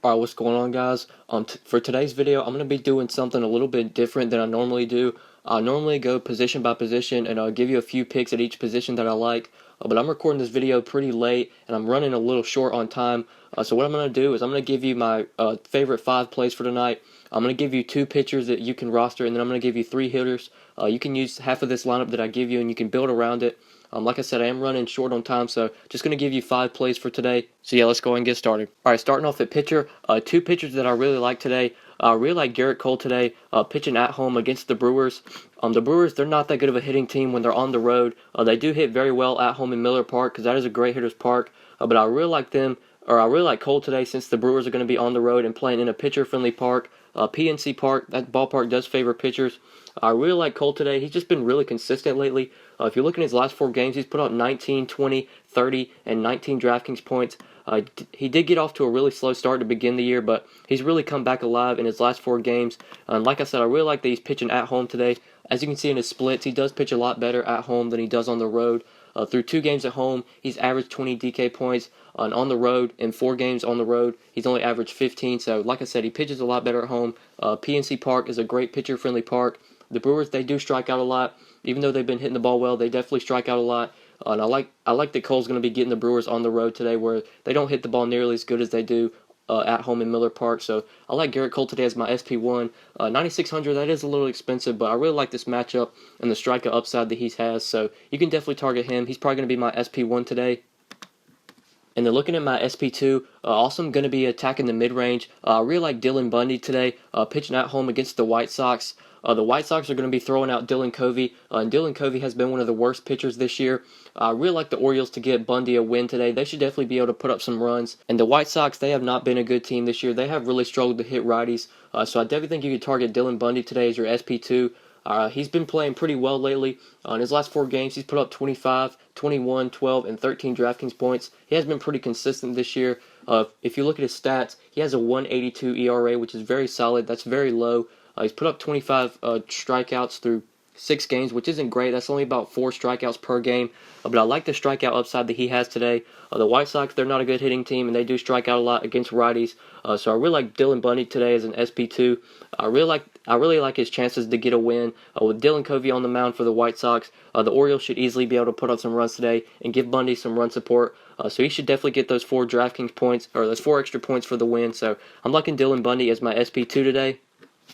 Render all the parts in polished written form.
Alright, what's going on, guys? For today's video, I'm going to be doing something a little bit different than I normally do. I normally go position by position, and I'll give you a few picks at each position that I like. But I'm recording this video pretty late, and I'm running a little short on time. So what I'm going to do is I'm going to give you my favorite 5 plays for tonight. I'm going to give you 2 pitchers that you can roster, and then I'm going to give you 3 hitters. You can use half of this lineup that I give you, and you can build around it. Like I said, I am running short on time, so just going to give you 5 plays for today. So yeah, let's go and get started. Alright, starting off at pitcher, 2 pitchers that I really like today. I really like Garrett Cole today, pitching at home against the Brewers. The Brewers, they're not that good of a hitting team when they're on the road. They do hit very well at home in Miller Park, because that is a great hitter's park. But I really like I really like Cole today, since the Brewers are going to be on the road and playing in a pitcher-friendly park. PNC Park, that ballpark does favor pitchers. I really like Cole today. He's just been really consistent lately. If you look at his last 4 games, he's put up 19, 20, 30, and 19 DraftKings points. He did get off to a really slow start to begin the year, but he's really come back alive in his last 4 games. And like I said, I really like that he's pitching at home today. As you can see in his splits, he does pitch a lot better at home than he does on the road. Through 2 games at home, he's averaged 20 DK points. And on the road, in 4 games on the road, he's only averaged 15. So, like I said, he pitches a lot better at home. PNC Park is a great pitcher-friendly park. The Brewers, they do strike out a lot. Even though they've been hitting the ball well, they definitely strike out a lot. And I like that Cole's going to be getting the Brewers on the road today, where they don't hit the ball nearly as good as they do at home in Miller Park. So I like Garrett Cole today as my SP1. 9,600, that is a little expensive, but I really like this matchup and the strikeout upside that he has. So you can definitely target him. He's probably going to be my SP1 today. And then looking at my SP2, also I'm going to be attacking the mid-range. I really like Dylan Bundy today, pitching at home against the White Sox. The White Sox are going to be throwing out Dylan Covey, and Dylan Covey has been one of the worst pitchers this year. I really like the Orioles to get Bundy a win today. They should definitely be able to put up some runs. And the White Sox, they have not been a good team this year. They have really struggled to hit righties. So I definitely think you could target Dylan Bundy today as your SP2. He's been playing pretty well lately. In his last 4 games, he's put up 25, 21, 12, and 13 DraftKings points. He has been pretty consistent this year. If you look at his stats, he has a 1.82 ERA, which is very solid. That's very low. He's put up 25 strikeouts through 6 games, which isn't great. That's only about 4 strikeouts per game. But I like the strikeout upside that he has today. The White Sox, they're not a good hitting team, and they do strike out a lot against righties. So I really like Dylan Bundy today as an SP2. I really like his chances to get a win. With Dylan Covey on the mound for the White Sox, the Orioles should easily be able to put up some runs today and give Bundy some run support. So he should definitely get those 4 DraftKings points, or those 4 extra points for the win. So I'm liking Dylan Bundy as my SP2 today.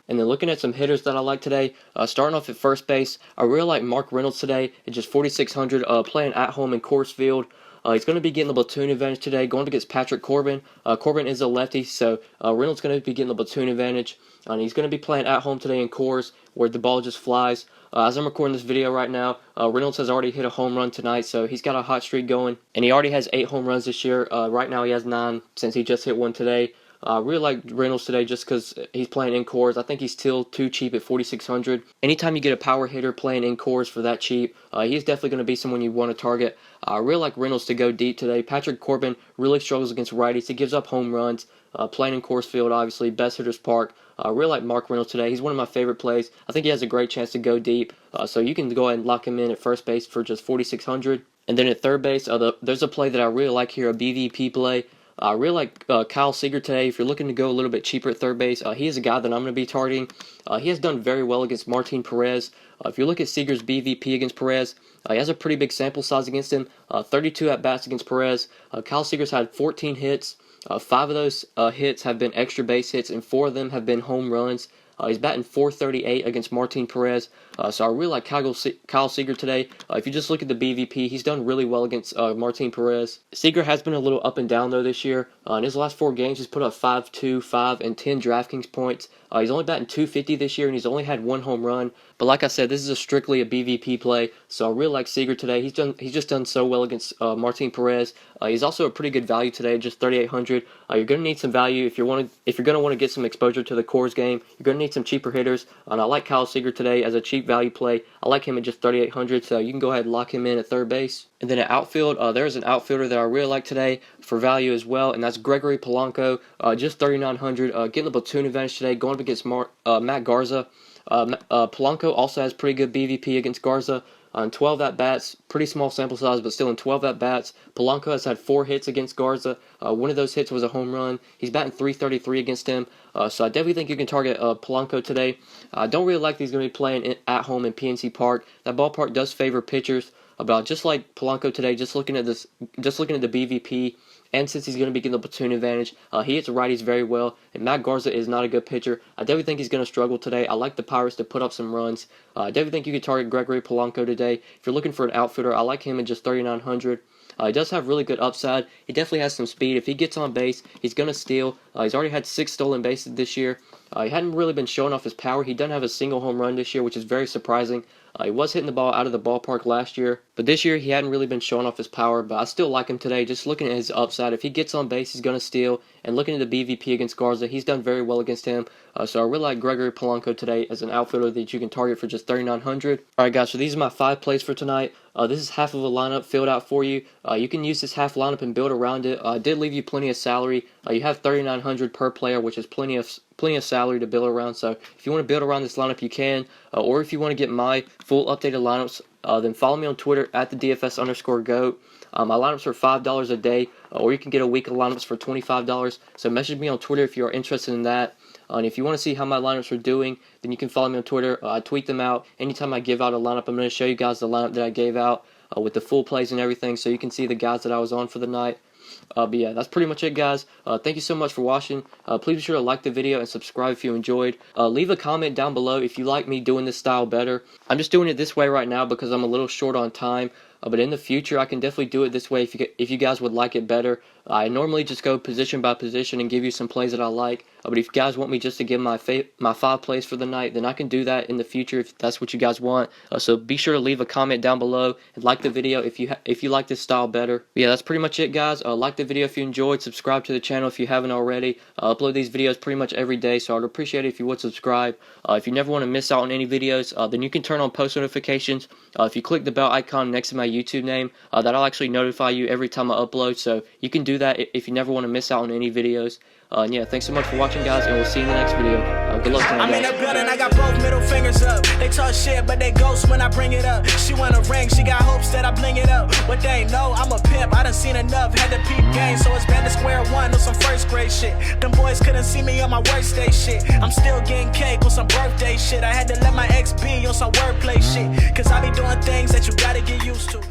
And then looking at some hitters that I like today, starting off at first base, I really like Mark Reynolds today at just 4,600, playing at home in Coors Field. He's going to be getting the platoon advantage today, going against Patrick Corbin. Corbin is a lefty, so Reynolds is going to be getting the platoon advantage. And he's going to be playing at home today in Coors, where the ball just flies. As I'm recording this video right now, Reynolds has already hit a home run tonight, so he's got a hot streak going. And he already has 8 home runs this year. Right now he has 9, since he just hit one today. I really like Reynolds today just because he's playing in Coors. I think he's still too cheap at 4,600. Anytime you get a power hitter playing in Coors for that cheap, he's definitely going to be someone you want to target. I really like Reynolds to go deep today. Patrick Corbin really struggles against righties. He gives up home runs. Playing in Coors Field, obviously, best hitter's park. I really like Mark Reynolds today. He's one of my favorite plays. I think he has a great chance to go deep. So you can go ahead and lock him in at first base for just 4,600. And then at third base, there's a play that I really like here, a BVP play. I really like Kyle Seager today. If you're looking to go a little bit cheaper at third base, he is a guy that I'm going to be targeting. He has done very well against Martin Perez. If you look at Seager's BVP against Perez, he has a pretty big sample size against him. 32 at-bats against Perez. Kyle Seager's had 14 hits. 5 of those hits have been extra base hits, and 4 of them have been home runs. He's batting .438 against Martin Perez. So I really like Kyle Seager today. If you just look at the BVP, he's done really well against Martin Perez. Seager has been a little up and down, though, this year. In his last 4 games, he's put up 5, 2, 5, and 10 DraftKings points. He's only batting .250 this year, and he's only had 1 home run. But like I said, this is strictly a BVP play, so I really like Seager today. He's just done so well against Martin Perez. He's also a pretty good value today, just 3,800. You're going to need some value if you're going to want to get some exposure to the Coors game. You're going to need some cheaper hitters, and I like Kyle Seager today as a cheap value play. I like him at just 3,800, so you can go ahead and lock him in at third base. And then at outfield, there's an outfielder that I really like today for value as well, and that's Gregory Polanco, just 3,900, getting the platoon advantage today, going up against Matt Garza. Polanco also has pretty good BVP against Garza. On 12 at-bats, pretty small sample size, but still in 12 at-bats, Polanco has had 4 hits against Garza. One of those hits was a home run. He's batting .333 against him, so I definitely think you can target Polanco today. I don't really like that he's going to be playing at home in PNC Park. That ballpark does favor pitchers, but just like Polanco today, just looking at the BVP, and since he's going to be getting the platoon advantage, he hits righties very well, and Matt Garza is not a good pitcher. I definitely think he's going to struggle today. I like the Pirates to put up some runs. I definitely think you could target Gregory Polanco today. If you're looking for an outfielder, I like him at just 3,900. He does have really good upside. He definitely has some speed. If he gets on base, he's going to steal. He's already had 6 stolen bases this year. He hadn't really been showing off his power. He doesn't have a single home run this year, which is very surprising. He was hitting the ball out of the ballpark last year, but this year he hadn't really been showing off his power, but I still like him today. Just looking at his upside, if he gets on base, he's going to steal, and looking at the BVP against Garza, he's done very well against him, so I really like Gregory Polanco today as an outfielder that you can target for just 3,900. Alright guys, so these are my 5 plays for tonight. This is half of a lineup filled out for you. You can use this half lineup and build around it. I did leave you plenty of salary. You have 3,900 per player, which is plenty of salary to build around. So if you want to build around this lineup, you can. Or if you want to get my full updated lineups, then follow me on Twitter at the DFS_GOAT. My lineups are $5 a day, or you can get a week of lineups for $25. So message me on Twitter if you are interested in that. And if you want to see how my lineups are doing, then you can follow me on Twitter. I tweet them out. Anytime I give out a lineup, I'm going to show you guys the lineup that I gave out with the full plays and everything, so you can see the guys that I was on for the night. But yeah, that's pretty much it, guys. Thank you so much for watching. Please be sure to like the video and subscribe if you enjoyed. Leave a comment down below if you like me doing this style better. I'm just doing it this way right now because I'm a little short on time. But in the future, I can definitely do it this way if you guys would like it better. I normally just go position by position and give you some plays that I like. But if you guys want me just to give my 5 plays for the night, then I can do that in the future if that's what you guys want. So be sure to leave a comment down below and like the video if you like this style better. But yeah, that's pretty much it, guys. Like the video if you enjoyed. Subscribe to the channel if you haven't already. I upload these videos pretty much every day, so I'd appreciate it if you would subscribe. If you never want to miss out on any videos, then you can turn on post notifications. If you click the bell icon next to my YouTube name, that'll actually notify you every time I upload, so you can do that if you never want to miss out on any videos. And yeah, thanks so much for watching, guys, and we'll see you in the next video. Good luck tonight, guys. I'm in the building, I got both middle fingers up. They talk shit, but they ghost when I bring it up. She want a ring, she got hopes that I bling it up. What they know, I'm a pimp, I done seen enough. Had to peep game, so it's back to square one on some first grade shit. Them boys couldn't see me on my worst day shit. I'm still getting cake on some birthday shit. I had to let my ex be on some wordplay shit, cause I be doing things that you gotta get used to.